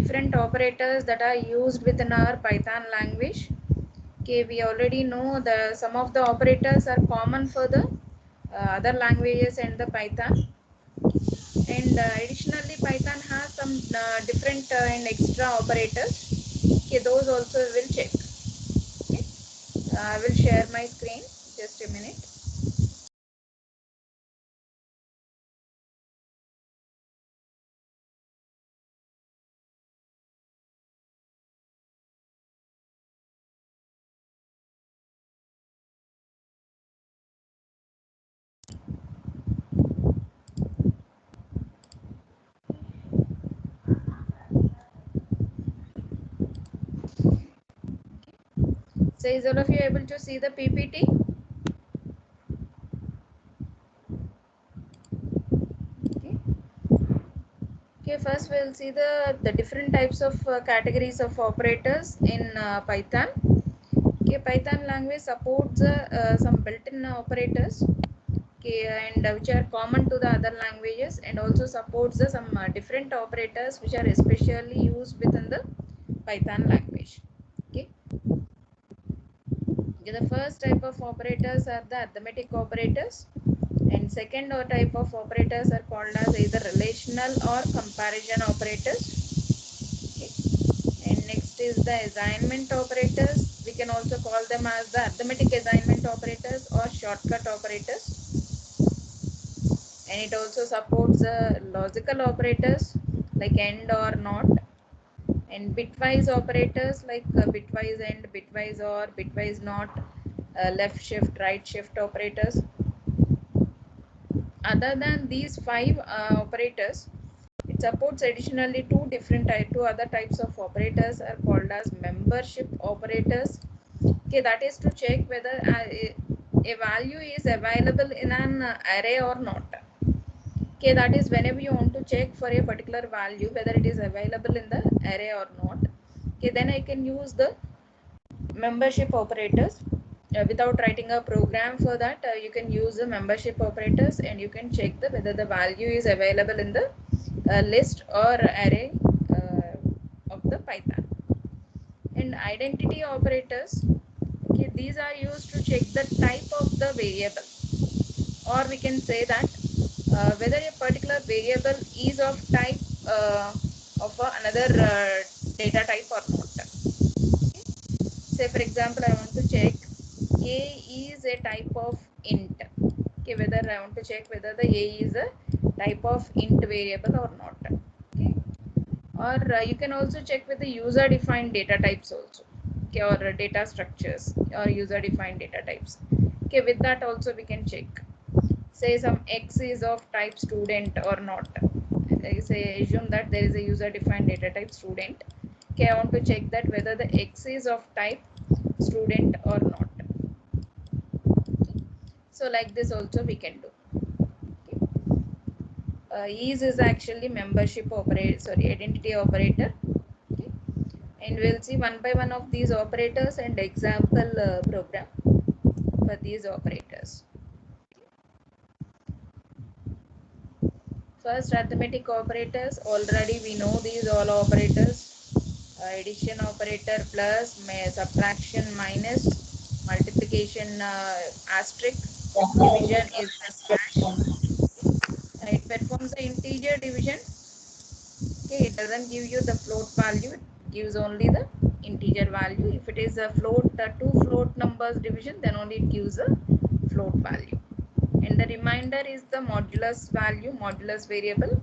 different operators that are used within our Python language. Okay, we already know the some of the operators are common for the other languages and the Python. And additionally, Python has some different and extra operators. Okay, those also we will check. Okay, I will share my screen. Just a minute. So, is all of you able to see the PPT? Okay. Okay, first we'll see the different types of categories of operators in Python. Okay, Python language supports some built-in operators. Okay, and which are common to the other languages, and also supports some different operators which are especially used within the Python language. Okay. Okay, the first type of operators are the arithmetic operators, and second type of operators are called as either relational or comparison operators. Okay. And next is the assignment operators. We can also call them as the arithmetic assignment operators or shortcut operators. And it also supports logical operators like AND or NOT, and bitwise operators like bitwise AND, bitwise OR, bitwise NOT, left shift, right shift operators. Other than these five operators, it supports additionally two other types of operators are called as membership operators. Okay, that is to check whether a value is available in an array or not. Okay, that is whenever you want to check for a particular value whether it is available in the array or not. Okay, then I can use the membership operators. Without writing a program for that, you can use the membership operators, and you can check whether the value is available in the list or array of the Python. And identity operators, okay, these are used to check the type of the variable, or we can say that whether a particular variable is of type of another data type or not. Say for example, I want to check a is a type of int. Okay, whether I want to check whether the a is a type of int variable or not. Okay, or you can also check with the user defined data types also. Okay, or data structures or user defined data types. Okay, with that also we can check. Say some x is of type student or not. Say assume that there is a user defined data type student. Okay, I want to check that whether the x is of type student or not. So like this also we can do. Okay. Is actually membership operator, sorry, identity operator. Okay. And we'll see one by one of these operators and example program for these operators. First, arithmetic operators. Already we know these all operators. Addition operator, plus, subtraction, minus, multiplication, asterisk, division is the slash. It performs the integer division. Okay, it doesn't give you the float value, it gives only the integer value. If it is a float, two float numbers division, then only it gives a float value. And the remainder is the modulus value, modulus variable,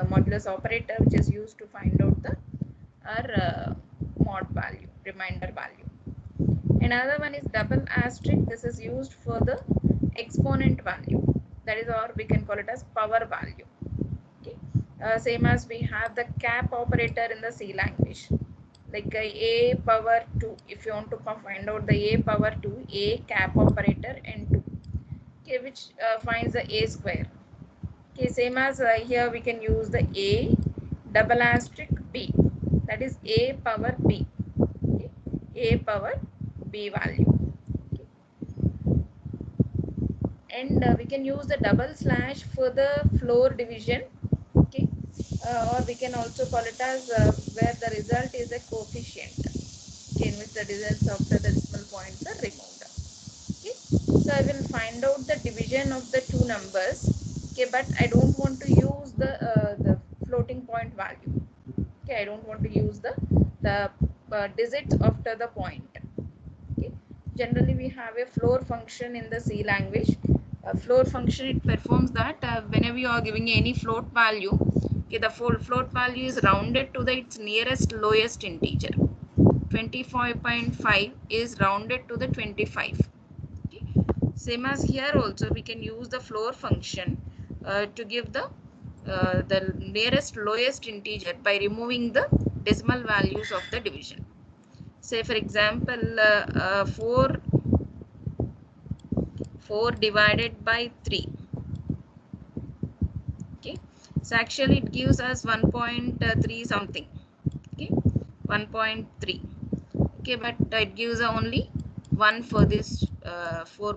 modulus operator, which is used to find out the mod value, remainder value. Another one is double asterisk. This is used for the exponent value, that is, or we can call it as power value. Okay. Same as we have the cap operator in the C language, like a power 2. If you want to find out the a power 2, a cap operator and 2. Okay, which finds the a square. Okay, same as here we can use the a double asterisk b, that is a power b. Okay, a power b value. Okay. And we can use the double slash for the floor division. Okay, or we can also call it as where the result is a coefficient, okay, in which the results after the decimal points are removed. Okay, so I will find out the division of the two numbers. Okay, but I don't want to use the floating point value. Okay, I don't want to use the digit after the point. Okay, generally we have a floor function in the C language. Floor function, it performs that whenever you are giving any float value, okay, the full float value is rounded to its nearest lowest integer. 25.5 is rounded to the 25. Okay. Same as here also, we can use the floor function to give the nearest lowest integer by removing the decimal values of the division. Say for example, 4 divided by 3. Okay, so actually it gives us 1.3 something. Okay, 1.3. Okay, but it gives only 1 for this 4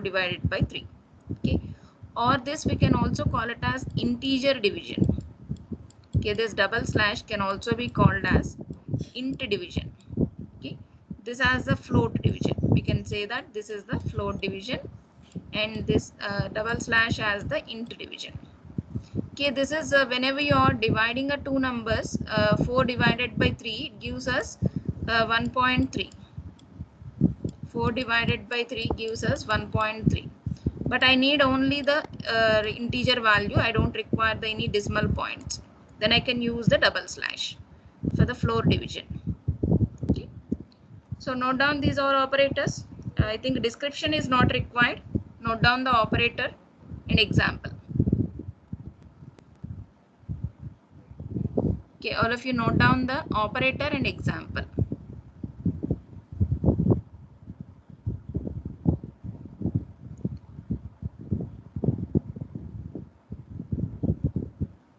divided by 3. Okay, or this we can also call it as integer division. Okay, this double slash can also be called as int division. Okay, this as the float division. We can say that this is the float division, and this double slash as the int division. Okay, this is whenever you are dividing a two numbers, 4 divided by 3, it gives us 1.3. 4 divided by 3 gives us 1.3. But I need only the integer value. I don't require any decimal points. Then I can use the double slash for the floor division. Okay. So note down these are operators. I think description is not required. Note down the operator and example. Okay, all of you note down the operator and example.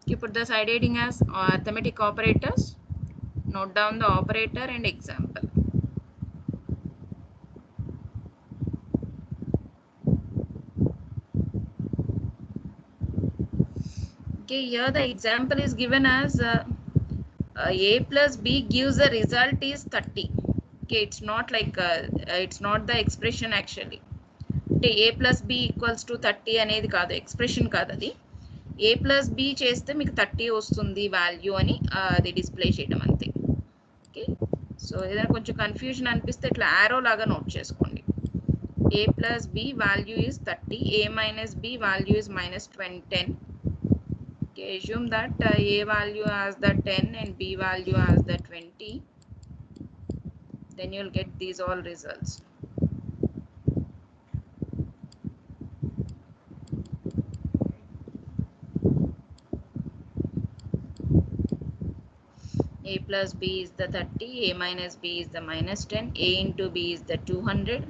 Okay, put the side heading as arithmetic operators. Note down the operator and example. Okay, here the example is given as a plus b gives the result is 30. Okay, it's not like it's not the expression actually. A plus b equals to 30 అనేది కాదు, expression కాదు అది. a plus b చేస్తే మీకు 30 వస్తుంది value అని అది display చేయడం అంతే. ఓకే, సో ఏదైనా కొంచెం కన్ఫ్యూజన్ అనిపిస్తే ఇట్లా యారో లాగా నోట్ చేసుకోండి. a plus b value is 30, a minus b value is minus 10. Okay, assume that a value as the 10 and b value as the 20. Then you'll get these all results. A plus b is the 30, a minus b is the minus 10, a into b is the 200,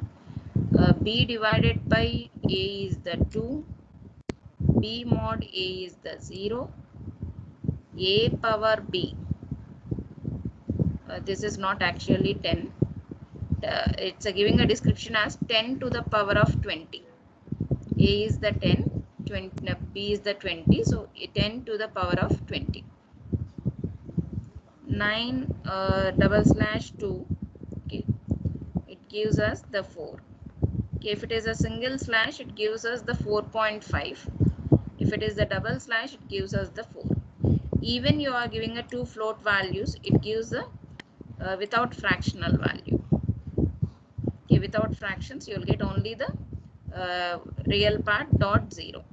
b divided by a is the 2, b mod a is the 0, a power b, this is not actually 10, it's giving a description as 10 to the power of 20. A is the 10, 20, b is the 20, so 10 to the power of 20. 9 double slash 2, okay, it gives us the 4. Okay, if it is a single slash, it gives us the 4.5. If it is the double slash, it gives us the 4. Even you are giving a two float values, it gives a without fractional value. Okay, without fractions, you will get only the real part dot 0.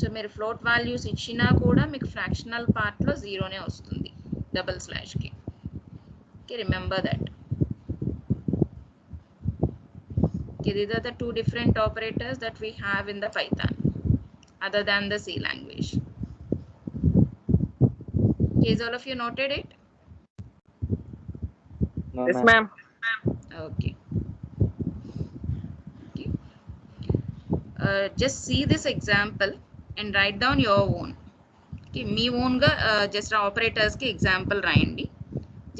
So మీరు float values ఇచ్చినా కూడా మీకు fractional పార్ట్లో జీరోనే వస్తుంది double స్లాష్కి. Okay, remember that. Okay, these are the two different operators that we have in the Python other than the C language. Okay, is all of you noted it? No, yes, ma'am. Okay. Okay. Just see this example and write down your own. Okay, మీ ఓన్గా just ఆపరేటర్స్కి example రాయండి.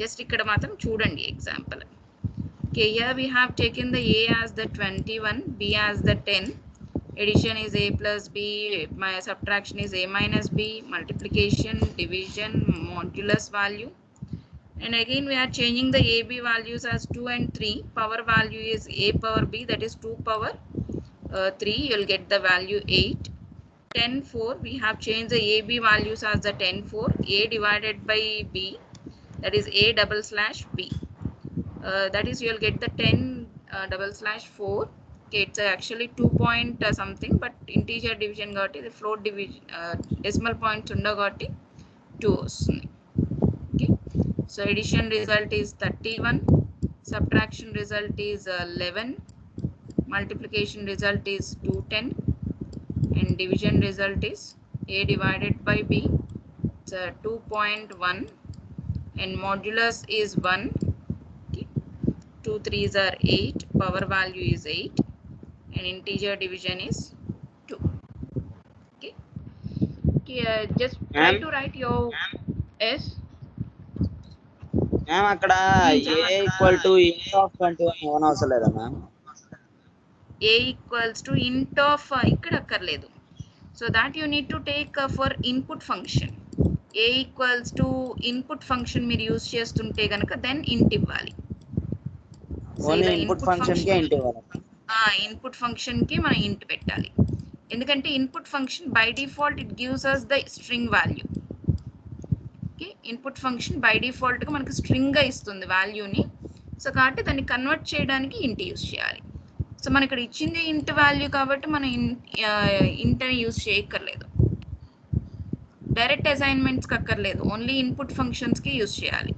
Just ఇక్కడ మాత్రం చూడండి example. Okay, here we have taken the a as the 21, b as the 10, addition is a plus b, my subtraction is a minus b, multiplication, division, modulus value. And again we are changing the a b values as 2 and 3. Power value is a power b, that is 2 power 3. You'll get the value 8. 10 4, we have changed the a b values as the 10 4. A divided by b, that is a double slash b. That is you'll get the 10 double slash 4. Okay, it's actually 2 point something, but integer division got the float division decimal points unda got 2 వస్తుంది. Okay, so addition result is 31, subtraction result is 11, multiplication result is 210, and division result is a divided by b, it's 2.1, and modulus is 1. Okay, 2 3s are 8, power value is 8, and integer division is 2. Okay, okay, just try Ma'am? to write your s. Ma'am అక్కడ ఏ equal to ఇంట్ of 21 ఇవ్వని అవసరం లేదా ma'am? a equals to int of ఇక్కడ అక్కర్లేదు. So that you need to take for input function. A equals to input function మీరు use చేస్తుంటే కనుక దెన్ int ఇవ్వాలి. సో ఓన్లీ ఇలా ఇన్పుట్ ఫంక్షన్ కే ఇంట్ ఇవ్వాలి. ఇన్పుట్ ఫంక్షన్ కి మనం int పెట్టాలి. ఎందుకంటే input function by default it gives us the string value. Okay, input function by default గా మనకు స్ట్రింగ్ గా ఇస్తుంది వాల్యూని. సో కాబట్టి దాన్ని కన్వర్ట్ చేయడానికి int యూజ్ చేయాలి. సో మన ఇక్కడ ఇచ్చింది int వాల్యూ కాబట్టి మనం int అని యూజ్ చేయక్కర్లేదు. డైరెక్ట్ అసైన్మెంట్స్కి అక్కర్లేదు, ఓన్లీ ఇన్పుట్ ఫంక్షన్స్కి యూజ్ చేయాలి.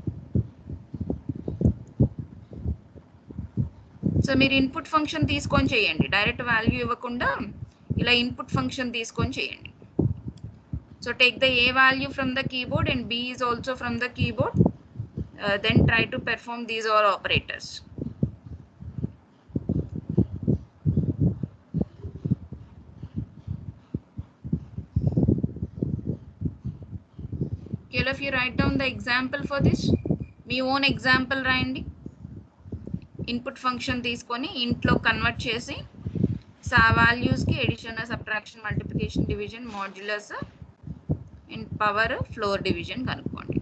సో మీరు ఇన్పుట్ ఫంక్షన్ తీసుకొని చేయండి, డైరెక్ట్ వాల్యూ ఇవ్వకుండా ఇలా ఇన్పుట్ ఫంక్షన్ తీసుకొని చేయండి. So take the A value from the keyboard and B is also from the keyboard, then try to perform these all operators. If you write down the example for this, మీ own example రాయండి. Input function తీసుకొని ఇంట్లో convert చేసి వాల్యూస్కి addition, subtraction, multiplication, division, modulus and power, floor division కనుక్కోండి.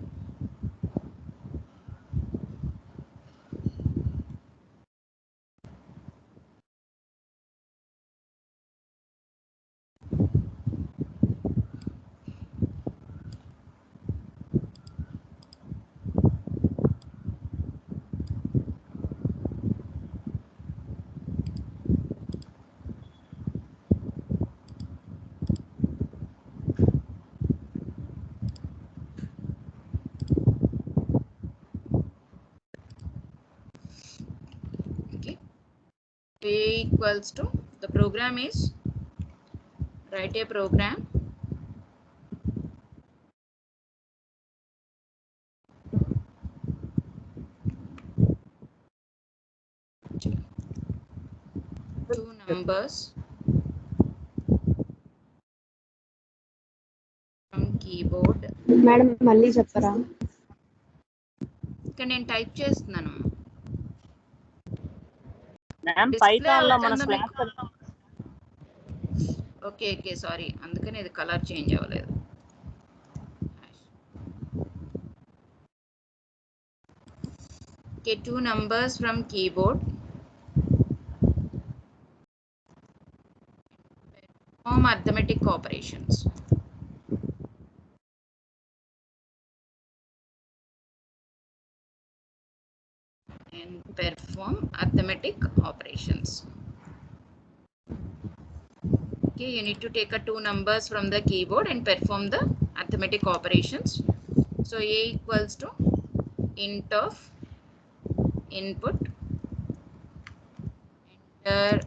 A equals to, the program is, write a program two numbers from keyboard. Madam మళ్ళీ చెప్పరా? ఇక్కడ నేను టైప్ చేస్తున్నాను. మ్యామ్ పైథాన్ లో మన స్లాష్ ఓకే ఓకే సారీ, అందుకని ఇది కలర్ చేంజ్ అవ్వలేదు. Okay, two numbers from keyboard. Perform arithmetic operations. And perform arithmetic operations. Okay, you need to take two numbers from the keyboard and perform the arithmetic operations. So A equals to int of input, enter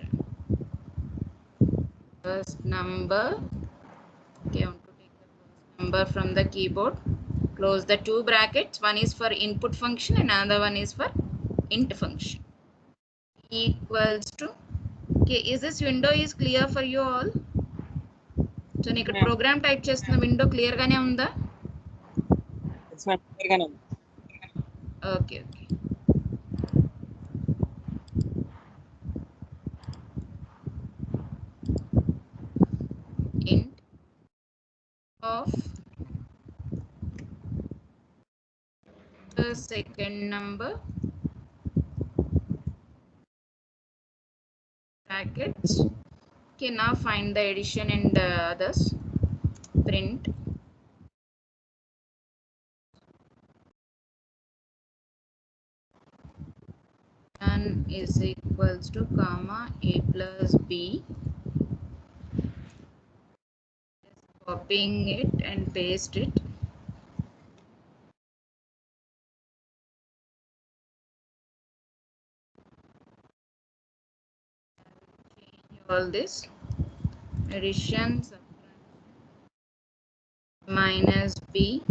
first number. Okay, I want to take the first number from the keyboard, close the two brackets, one is for input function and another one is for int function. Equals to, okay, is this window is clear for you all? So నేను ఇక్కడ programme type చేస్తున్న window clear గానే ఉందా? Okay okay. the second number, brackets. Okay, now find the addition and others. Print n is equals to comma a plus b. Copying it and paste it. Change all this. Addition, subtraction, minus b.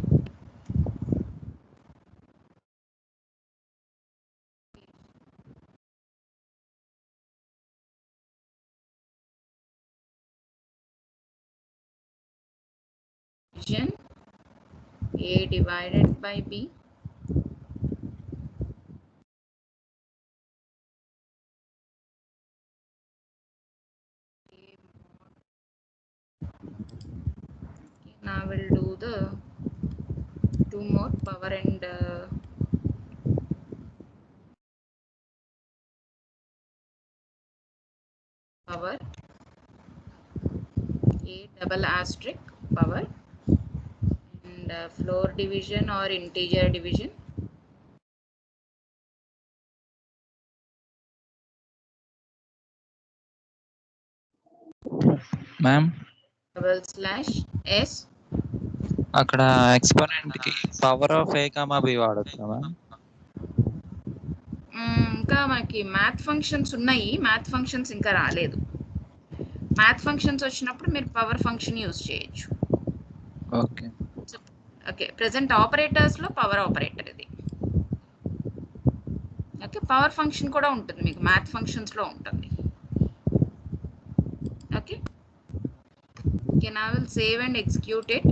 Addition, a divided by b. Okay, now we'll do the two more, power and power. A double asterisk power and floor division or integer division. Ma'am Double slash s. అక్కడ exponent కి power of a comma b వాడొచ్చా ma'am? ఇంకా మనకి math functions ఉన్నాయి, math functions ఇంకా రాలేదు. Math functions వచ్చినప్పుడు మీరు పవర్ ఫంక్షన్ యూజ్ చేయొచ్చు. ఓకే ఓకే, ప్రెసెంట్ ఆపరేటర్స్ లో పవర్ ఆపరేటర్ ఇది. ఓకే, పవర్ ఫంక్షన్ కూడా ఉంటుంది మీకు మ్యాథ్ ఫంక్షన్స్ లో ఉంటుంది. Okay, now I will save and execute it.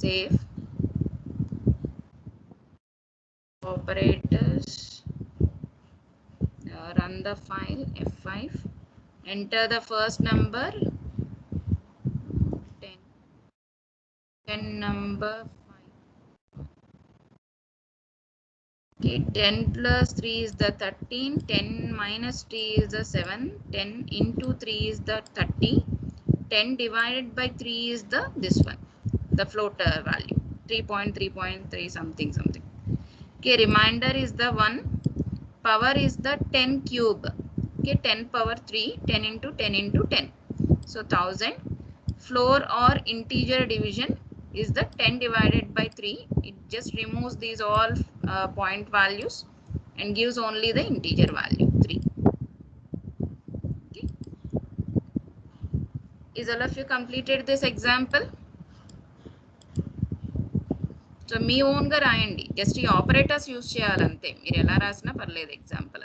Save operators, run the file F5, enter the first number 10, then number 5. Okay, 10 plus 3 is the 13, 10 minus 3 is the 7, 10 into 3 is the 30, 10 divided by 3 is the this one, the floater value 3.3.3 something. Okay, remainder is the 1, power is the 10 cube. Okay, 10 power 3, 10 into 10 into 10, so 1000. Floor or integer division is the 10 divided by 3. It just removes these all point values and gives only the integer value 3. Okay, is all of you completed this example? So మీ ఓన్గా రాయండి, just ఈ operators use చేయాలంతే. మీరు ఎలా రాసినా పర్లేదు. Example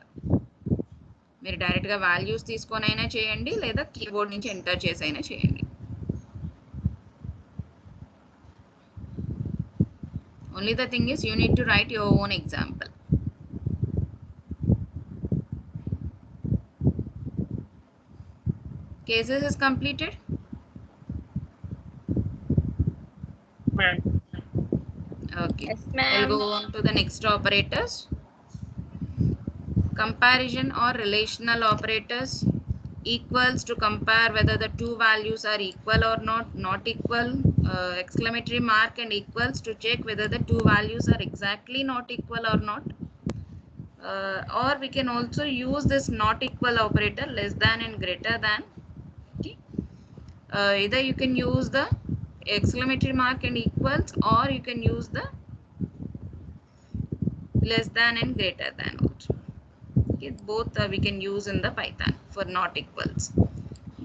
మీరు డైరెక్ట్గా వాల్యూస్ తీసుకొని అయినా చేయండి, లేదా కీబోర్డ్ నుంచి ఎంటర్ చేసి అయినా చేయండి. Only the thing is you need to right your own example. Cases is completed. Okay, Yes, we'll ma'am. go on to the next operators. Comparison or relational operators. Equals to compare whether the two values are equal or not equal. Exclamatory mark and equals to check whether the two values are exactly not equal or not. Or we can also use this not equal operator, less than and greater than. Okay. Either you can use the exclamatory mark and equals, or you can use the less than and greater than also. Okay, both we can use in the Python for not equals.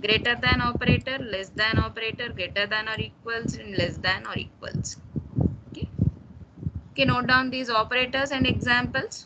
Greater than operator, less than operator, greater than or equals, and less than or equals. Okay, okay, note down these operators and examples.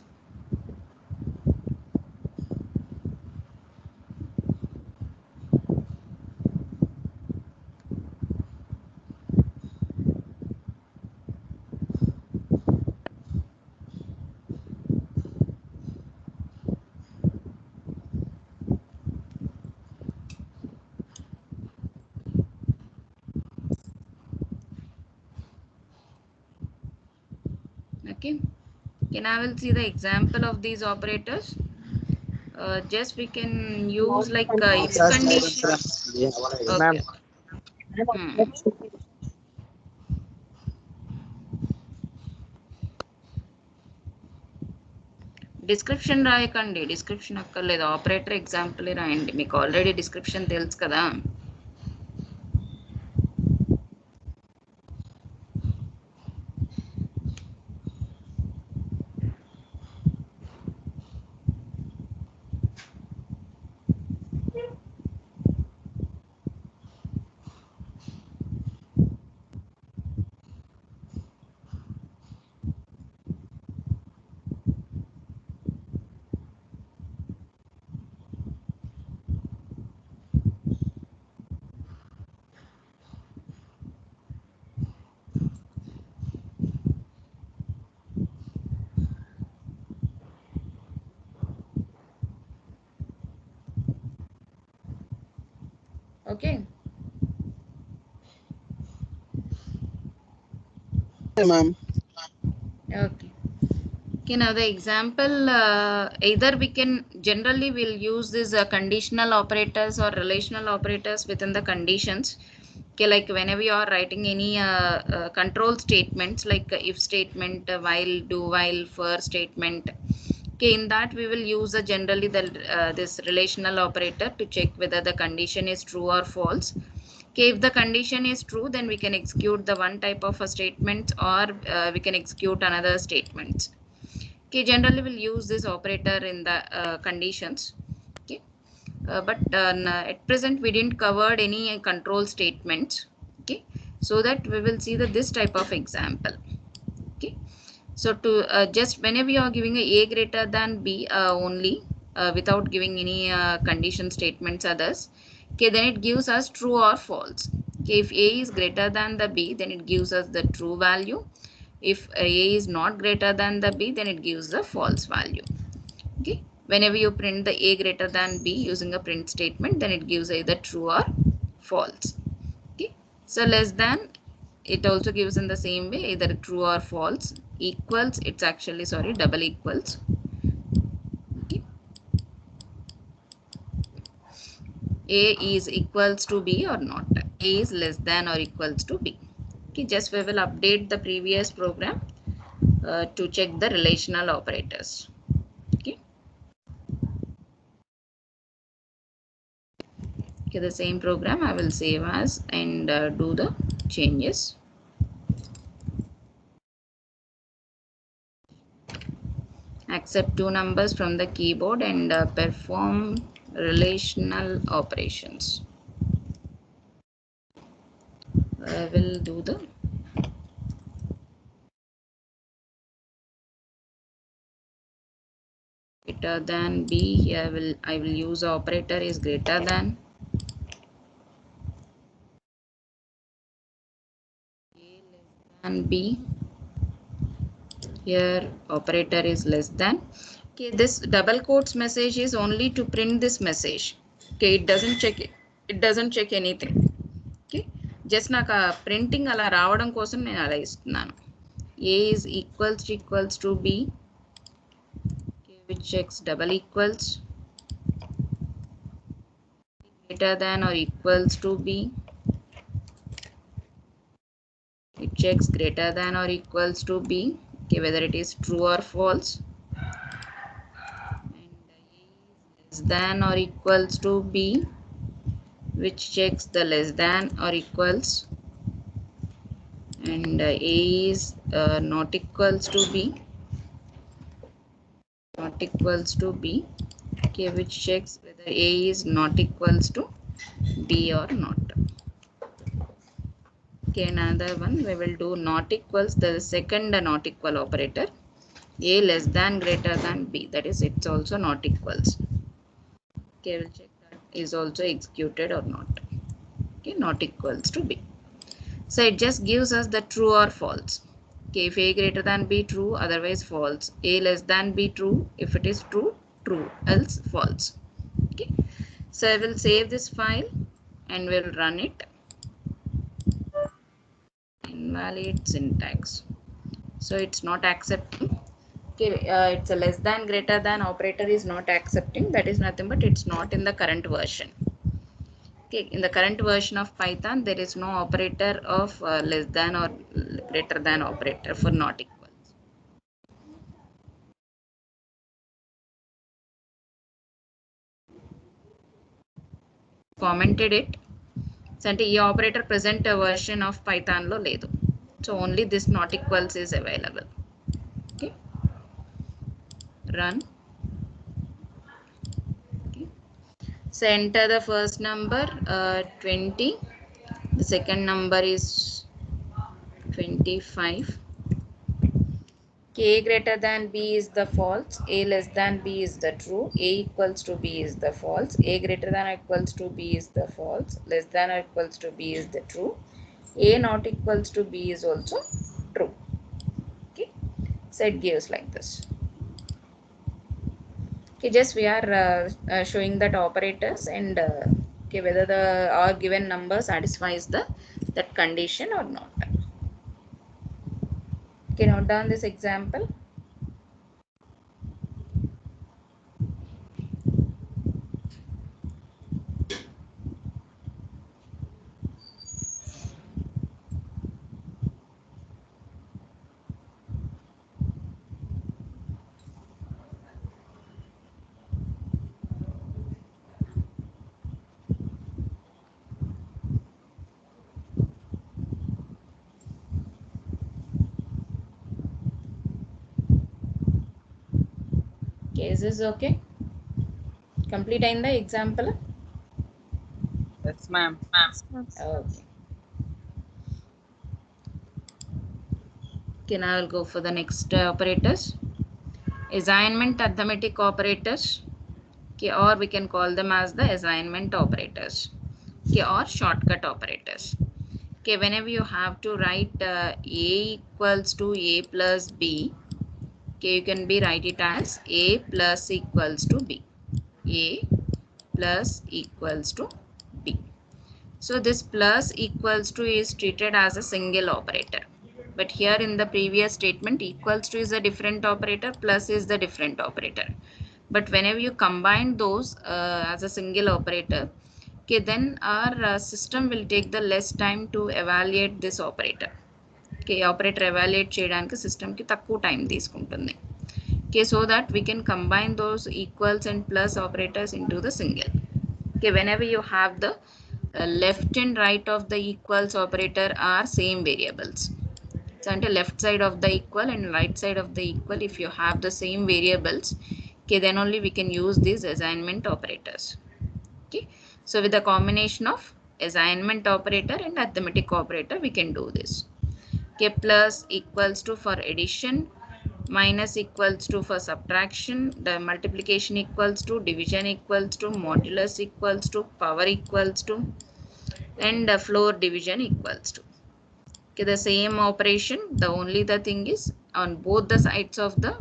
Okay. Now we'll see the example of these operators. Just we can use like if condition. Ma'am. Okay. Hmm. Description రాయకండి, description అక్కర్లేదు, operator example రాయండి, మీకు already description తెలుసు కదా. Okay. Ma'am. Okay. Okay, now the example, either we can generally we'll use these conditional operators or relational operators within the conditions. Okay, like whenever you are writing any control statements like if statement, while, do while, for statement. Okay, in that we will use generally the this relational operator to check whether the condition is true or false. Okay, if the condition is true, then we can execute the one type of a statement, or we can execute another statement. Okay, generally we'll use this operator in the conditions. Okay, but at present we didn't covered any control statements. Okay, so that we will see this type of example. Okay, so to just whenever you are giving a greater than b only, without giving any condition statements others. Okay, then it gives us true or false. Okay, if a is greater than the b, then it gives us the true value. If a is not greater than the b, then it gives the false value. Okay, whenever you print the a greater than b using a print statement, then it gives either true or false. Okay, so less than, it also gives in the same way, either true or false. Equals, it's actually, sorry, double equals. Okay, a is equals to b or not, a is less than or equals to b. Okay, just we will update the previous program to check the relational operators. Okay. Okay, the same program I will save as and do the changes. Accept two numbers from the keyboard and perform relational operations. I will do the greater than b. Here I will use operator is greater than. A less than b. Here operator is less than. Okay, this double quotes message is only to print this message. Okay, it doesn't check it. It doesn't check anything. Okay, just నాకు printing అలా రావడం కోసం నేను అలా ఇస్తున్నాను. A is equals to b. Okay, which checks double equals. Greater than or equals to b. It checks greater than or equals to b. Okay, whether it is true or false. And A is less than or equals to b, which checks the less than or equals. And A is not equals to b, not equals to b. Okay, which checks whether A is not equals to b or not. Okay, another one we will do not equals, the second not equal operator. A less than greater than b, that is it's also not equals. Okay, we'll check that is also executed or not. Okay, not equals to b. So it just gives us the true or false. Okay, if a greater than b, true, otherwise false. A less than b, true, if it is true, true, else false. Okay, so I will save this file and we'll run it. Invalid syntax. So it's not accepting. Okay, it's a less than greater than operator is not accepting. That is nothing but it's not in the current version. Okay, in the current version of Python, there is no operator of less than or greater than operator for not equals. Commented it. అంటే ఈ operator present version of Python లో లేదు. So only this not equals is available. Okay, run. Okay. So enter the first number 20. The second number is 25. A greater than B is the false, A less than B is the true, A equals to B is the false, A greater than or equals to B is the false, less than or equals to B is the true, A not equals to B is also true. Okay, set gives like this. Okay, just we are showing that operators and okay, whether the or given number satisfies the that condition or not. Okay, note down this example. Okay, is this okay? Complete in the example. Yes, ma'am. Okay. Okay, now I'll go for the next operators. Assignment arithmetic operators. Okay, or we can call them as the assignment operators. Okay, or shortcut operators. Okay, whenever you have to write A equals to A plus B, okay, you can be write it as A plus equals to B. A plus equals to B. So this plus equals to is treated as a single operator. But here in the previous statement, equals to is a different operator, plus is the different operator. But whenever you combine those as a single operator, okay, then our system will take the less time to evaluate this operator. Okay, operator evaluate cheyadaniki system ki takku time teeskuntundi. Okay, so that we can combine those equals and plus operators into the single. Okay, whenever you have the left and right of the equals operator are same variables. So until left side of the equal and right side of the equal, if you have the same variables, okay, then only we can use these assignment operators. Okay, so with the combination of assignment operator and arithmetic operator, we can do this. Okay, plus equals to for addition, minus equals to for subtraction, the multiplication equals to, division equals to, modulus equals to, power equals to, and floor division equals to. Okay, the same operation, the only the thing is on both the sides of the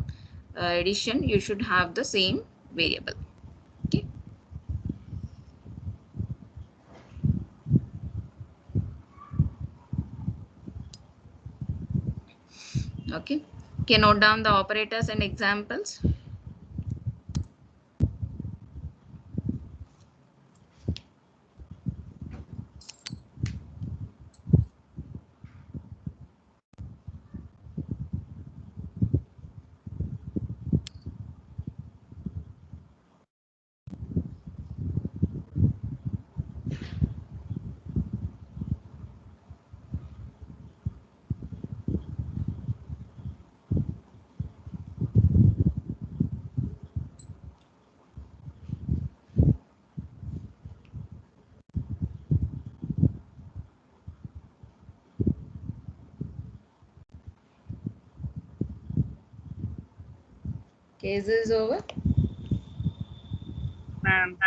addition you should have the same variable. Okay, okay, okay, note down the operators and examples. Case is over. Ma'am.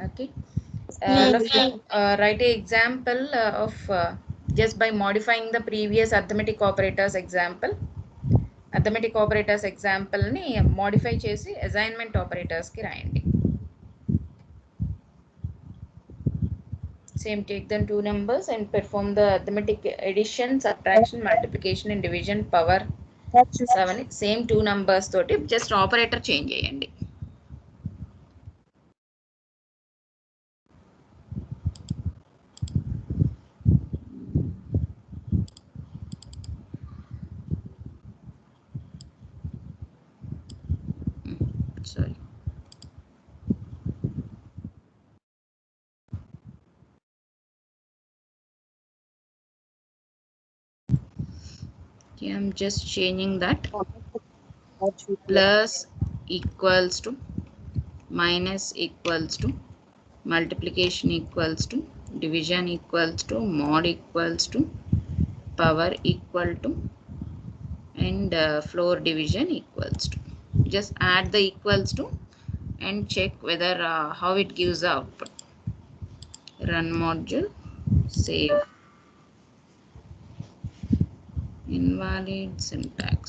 Okay, all of you write an example of just by modifying the previous arithmetic operators example. Arithmetic operators example ni modify chesi assignment operators ki rayandi. Same, take them two numbers and perform the arithmetic addition, subtraction, multiplication and division, power 7 same 2 numbers తోటి just operator change చేయండి. Sorry, I'm just changing that. Plus equals to, minus equals to, multiplication equals to, division equals to, mod equals to, power equal to, and floor division equals to. Just add the equals to and check whether how it gives the output. Run module, save. Invalid syntax.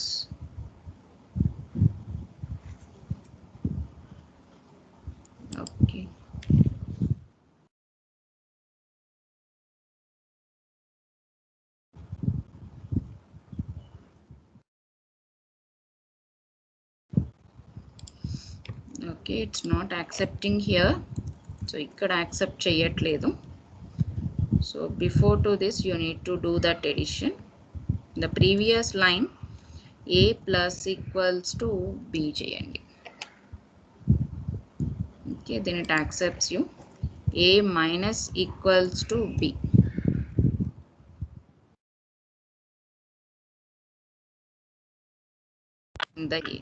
Okay. Okay, it's not accepting here. So ikkada accept cheyatledu. So before to this you need to do that addition. The previous line a plus equals to b cheyandi. Okay, then it accepts you. A minus equals to b. The a.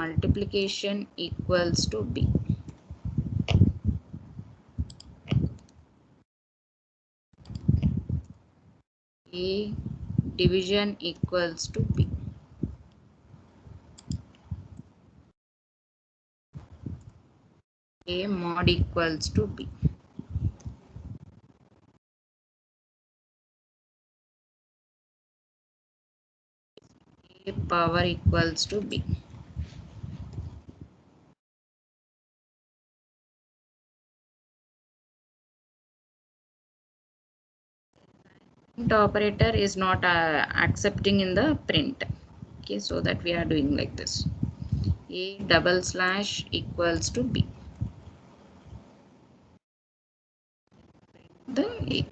Multiplication equals to b. A division equals to b. A mod equals to b. A power equals to b. Print operator is not accepting in the print. Okay, so that we are doing like this. A double slash equals to b. The a.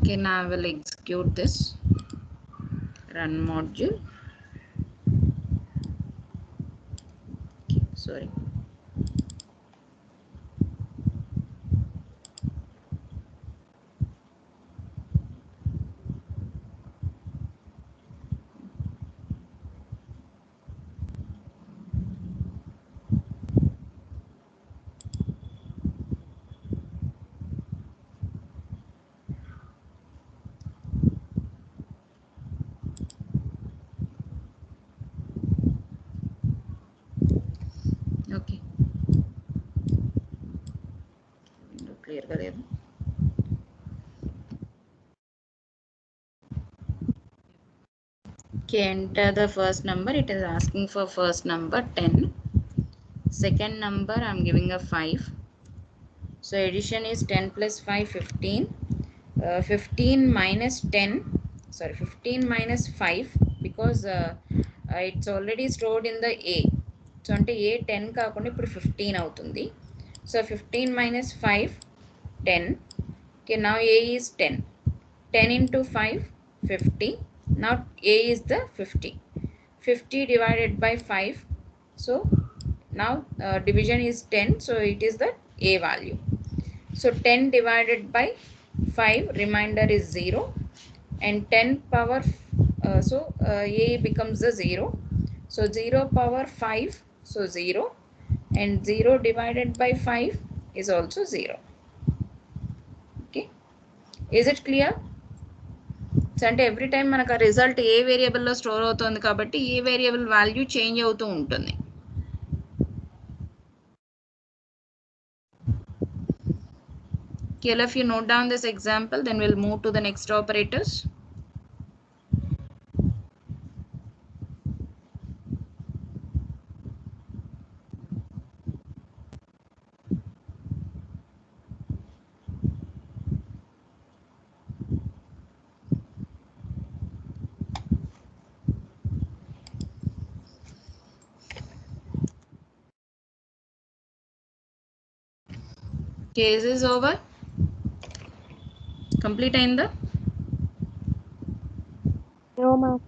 Okay, now I will execute this. Run module. Okay, sorry. Okay. Clear ga ledu. Okay, enter the first number. It is asking for first number 10. Second number I'm giving a 5. So addition is 10 plus 5, 15. 15 minus 10, sorry, 15 minus 5, because it's already stored in the a. So ante a 10 kaakunda ippudu 15 avutundi. So 15 minus 5, 10. Okay, now a is 10. 10 into 5, 50. Now a is the 50. 50 divided by 5. So now division is 10, so it is the a value. So 10 divided by 5, remainder is 0, and 10 power, a becomes the 0. So 0 power 5, so 0, and 0 divided by 5 is also 0. Okay, is it clear? So అంటే every time మనకు ఆ result ఏ వేరియబుల్లో store అవుతుంది కాబట్టి ఏ variable value change అవుతూ ఉంటుంది. Okay, if you note down this example, then we'll move to the next operators. Case is over. Complete అయిందా? No, ma'am.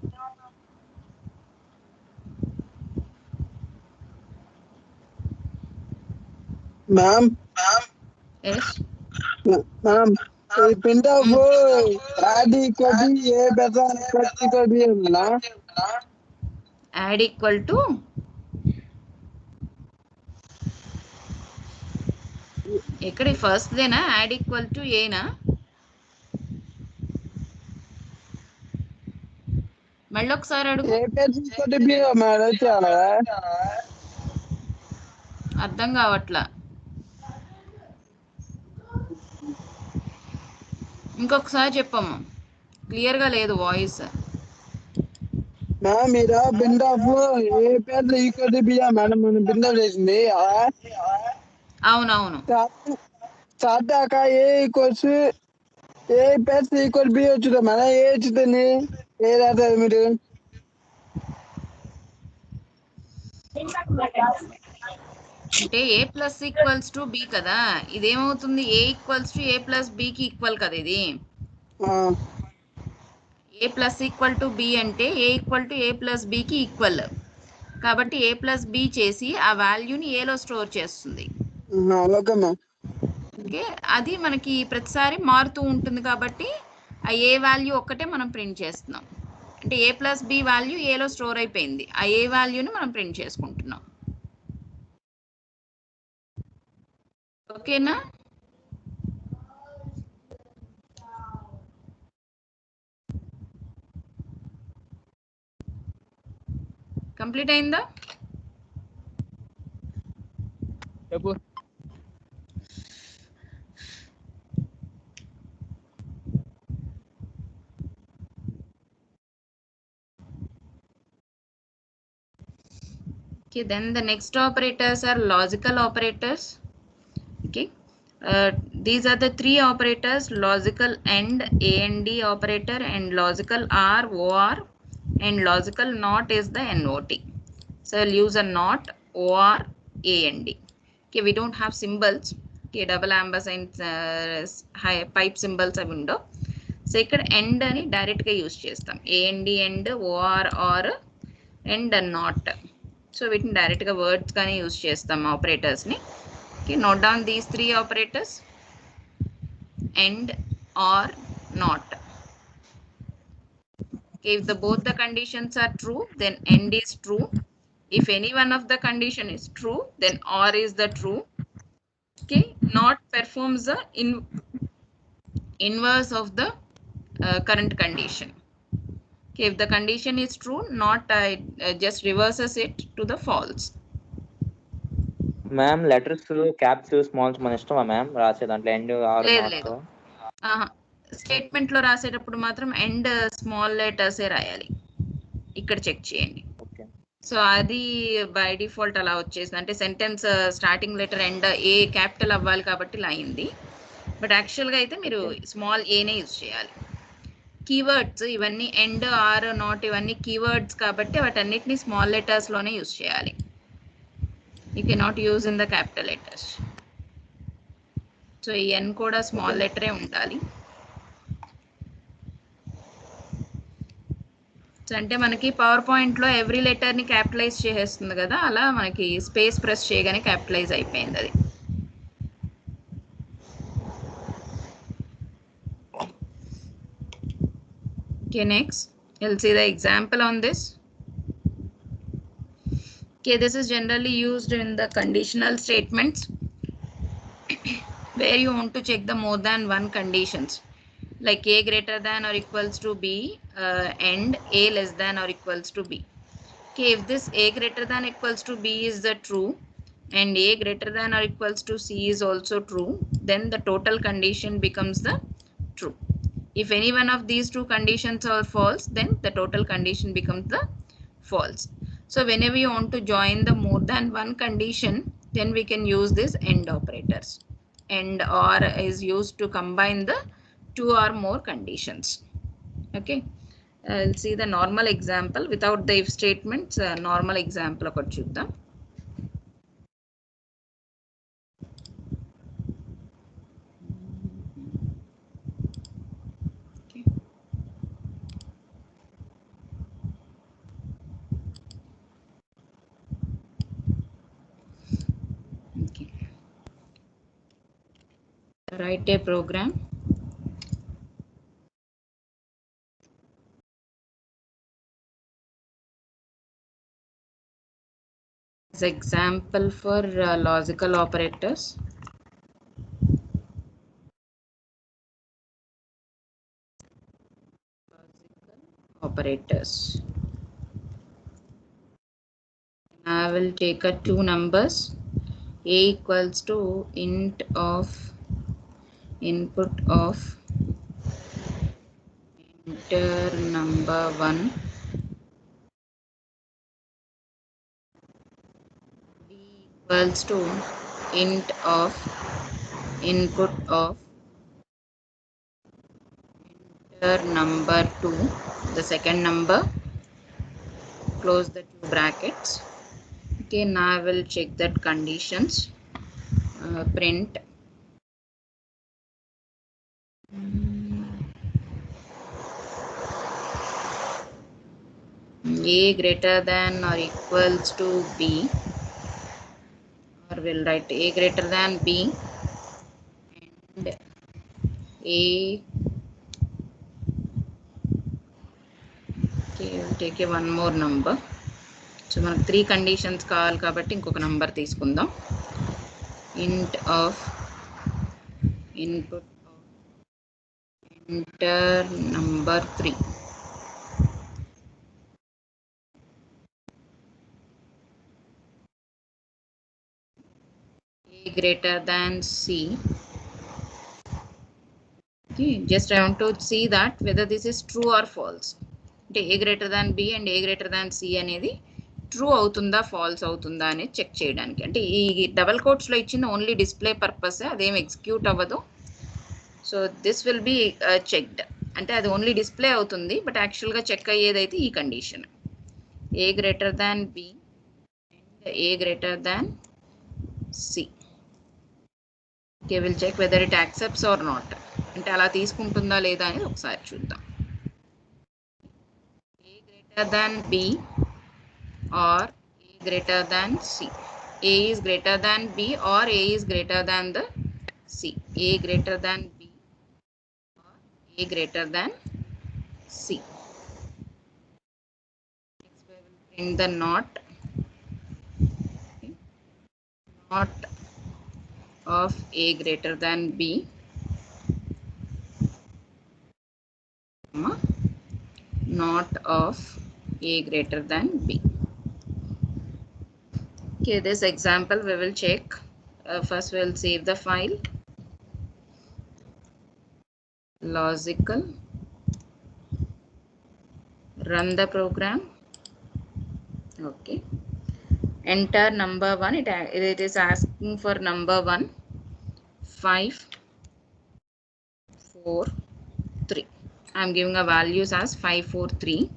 Ma'am, Yes. ma'am, ఈ print of add equal to A better plus equal to B ఉందా? Add equal to ఎక్కడ first Dena add equal to ఏనా? మళ్ళీ ఒకసారి అడుగు. A plus equal to B madam చాలా అర్థం కావట్లా. ఇంకొకసారి చెప్పమ్మా, క్లియర్గా లేదు వాయిస్. మ్యామ్ మీరు bind of A plus equal to B madam మనం బిండ్ ఆఫ్ చేసింది అవునవును. స్టార్ట్ దాక ఏ ఈక్వల్స్ ఏ ప్లస్ ఈక్వల్ బి వచ్చుదా మేడం ఏ వచ్చిందండి ఏ రాదు మీరు అంటే ఏ ప్లస్ ఈక్వల్స్ టు బి కదా, ఇదేమవుతుంది ఏ ఈక్వల్స్ టు ఏ ప్లస్ బికి ఈక్వల్ కదా ఇది. A plus equal to B అంటే A equal to A plus బికి ఈక్వల్ కాబట్టి ఏ ప్లస్ బి చేసి ఆ వాల్యూని ఏలో స్టోర్ చేస్తుంది. Okay ma'am. ఓకే, అది మనకి ప్రతిసారి మారుతూ ఉంటుంది కాబట్టి ఆ ఏ వాల్యూ ఒక్కటే మనం ప్రింట్ చేస్తున్నాం. అంటే ఏ ప్లస్ బి వాల్యూ ఏలో స్టోర్ అయిపోయింది, ఆ ఏ వాల్యూని మనం ప్రింట్ చేసుకుంటున్నాం. ఓకేనా? కంప్లీట్ అయిందా? చెప్పు. Okay, then the next operators are logical operators. Okay, these are the three operators: logical AND, AND operator, and logical OR, OR, and logical NOT is the NOT. So I'll use a NOT, OR, AND. Okay, we don't have symbols. Okay, double ampersand high pipe symbols అవి ఉండవు. So ఇక్కడ end అని డైరెక్ట్గా use చేస్తాం. AND, and, OR, OR, and not. So వీటిని డైరెక్ట్గా words కానీ use చేస్తాం ఆపరేటర్స్ని. Okay, note down these three operators: and, or, not. Okay, if both the conditions are true, then AND is true. If any one of the condition is true, then OR is the true. Okay, NOT performs the inverse of the current condition. Okay, if the condition is true, NOT just reverses it to the false. Ma'am letters caps smalls మన ఇష్టమా ma'am రాసే దాంట్లో end are లేదు. Statement లో రాసేటప్పుడు మాత్రం end small లెటర్సే రాయాలి. ఇక్కడ చెక్ చేయండి. సో అది బై డిఫాల్ట్ అలా వచ్చేసింది. అంటే సెంటెన్స్ స్టార్టింగ్ లెటర్ ఎండ్ ఏ క్యాపిటల్ అవ్వాలి కాబట్టి ఇలా అయింది. బట్ యాక్చువల్గా అయితే మీరు స్మాల్ ఏనే యూజ్ చేయాలి. కీవర్డ్స్ ఇవన్నీ ఎండ్, ఆర్, నాట్ ఇవన్నీ కీవర్డ్స్ కాబట్టి వాటన్నిటిని స్మాల్ లెటర్స్లోనే యూజ్ చేయాలి. You cannot use in the capital letters. So ఈ ఎన్ కూడా స్మాల్ లెటరే ఉండాలి. సో అంటే మనకి పవర్ పాయింట్లో ఎవ్రీ లెటర్ని క్యాపిటలైజ్ చేసేస్తుంది కదా, అలా మనకి స్పేస్ ప్రెస్ చేయగానే క్యాపిటలైజ్ అయిపోయింది అది. Okay, next you'll see the example on this. Okay, this is generally used in the conditional statements where you want to check the more than one conditions, like a greater than or equals to b and a less than or equals to b. Okay, if this a greater than equals to b is the true and a greater than or equals to c is also true, then the total condition becomes the true. If any one of these two conditions are false, then the total condition becomes the false. So whenever you want to join the more than one condition, then we can use this AND operators. AND OR is used to combine the two or more conditions. Okay, I'll see the normal example without the if statements. Normal example ఒకటి చూద్దాం. write a program as example for logical operators. I will take two numbers. A equals to int of input of enter number 1. B equals to int of input of enter number 2, the second number, close the two brackets. Okay, now I will check that conditions. Print A greater than or equals to B, or we'll write A greater than B and A. Okay, we'll take one more number. So మనకు 3 conditions కావాలి కాబట్టి ఇంకొక number తీసుకుందాం. Int of input of enter number 3. A greater than C. Okay, just I want to see that whether this is true or false. అంటే A greater than B and A greater than C అనేది true అవుతుందా falls అవుతుందా అనేది check చేయడానికి. అంటే ఈ double కోట్స్లో ఇచ్చింది only display purpose, అదేం ఎగ్జిక్యూట్ అవ్వదు. So this will be checked, అంటే అది ఓన్లీ డిస్ప్లే అవుతుంది బట్ యాక్చువల్గా చెక్ అయ్యేదైతే ఈ condition A greater than B and A greater than C. Okay, we'll check whether it accepts or not. అంటే అలా తీసుకుంటుందా లేదా అనేది ఒకసారి చూద్దాం. A greater than B or A greater than C. A is greater than B or A is greater than the C. A greater than B or A greater than C. Next we will print the not. Okay. Not of A greater than B, not of A greater than B. Okay, this example we will check. First we will save the file. Logical. Run the program. Okay. Enter number 1. It is asking for number 1. 5, 4, 3. I am giving a values as 5, 4, 3.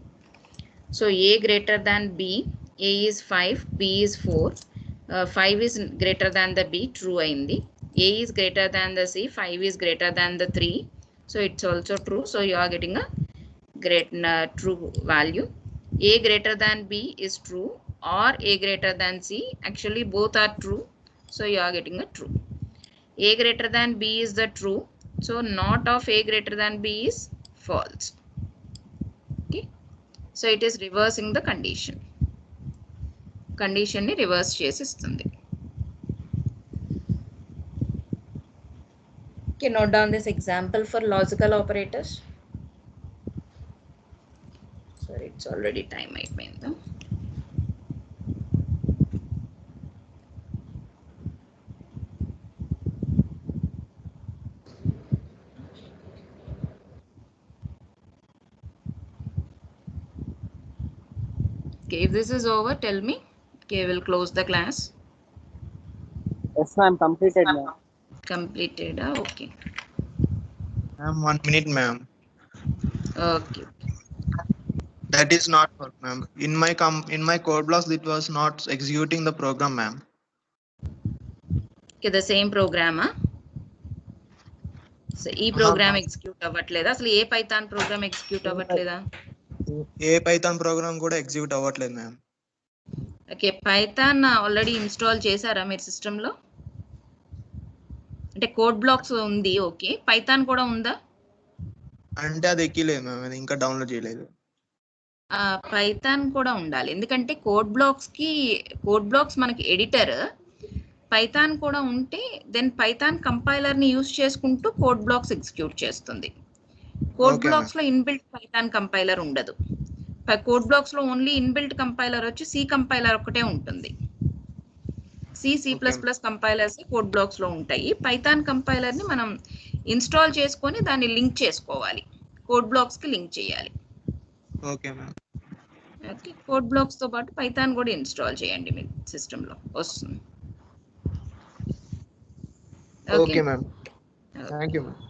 So A greater than B. A is 5, B is 4. 5 is greater than the B, true ayindi. A is greater than the C, 5 is greater than the 3. So it's also true. So you are getting a true value. A greater than B is true or A greater than C. Actually both are true. So you are getting a true. A greater than B is the true. So not of A greater than B is false. Okay. So it is reversing the condition. Condition ni reverse chesistundi. Okay, note down this example for logical operators. Sorry, it's already time అయిపోయింది. Okay, if this is over, tell me. Okay, we'll close the class. Yes, ma'am. Completed, ma'am. Completed. Okay. Ma'am, 1 minute, ma'am. Okay. That is not work, ma'am. In my code blocks, it was not executing the program, ma'am. Okay, the same program. So ఈ programme execute అవ్వట్లేదా, అసలు ఏ Python program execute అవ్వట్లేదా? ఏ Python program కూడా execute అవ్వట్లేదు ma'am. Okay, Python already install చేశారా మీరు సిస్టంలో? అంటే code blocks ఉంది, okay. Python కూడా ఉందా? అంటే అది ఎక్కిలేదు మ్యామ్, అది ఇంకా డౌన్లోడ్ చేయలేదు. పైథాన్ కూడా ఉండాలి, ఎందుకంటే కోడ్ బ్లాక్స్ మనకి ఎడిటర్. పైథాన్ కూడా ఉంటే దెన్ పైథాన్ కంపైలర్ ని యూస్ చేసుకుంటూ కోడ్ బ్లాక్స్ ఎగ్జిక్యూట్ చేస్తుంది. కోడ్ Okay, బ్లాక్స్ లో ఇన్బిల్ట్ పైథాన్ కంపైలర్ ఉండదు. కోడ్ బ్లాక్స్ లో ఓన్లీ ఇన్బిల్ట్ కంపైలర్ వచ్చి సి కంపైలర్ ఒకటే ఉంటుంది. C plus plus compilers code blocks లో ఉంటాయి. పైథాన్ కంపైలర్ ని మనం ఇన్స్టాల్ చేసుకొని దాన్ని లింక్ చేసుకోవాలి, కోడ్ బ్లాక్స్ కి లింక్ చేయాలి. Okay ma'am. Okay, code blocks తో పాటు పైథాన్ కూడా ఇన్స్టాల్ చేయండి, మీ సిస్టమ్ లో వస్తుంది. Okay ma'am, thank you ma'am.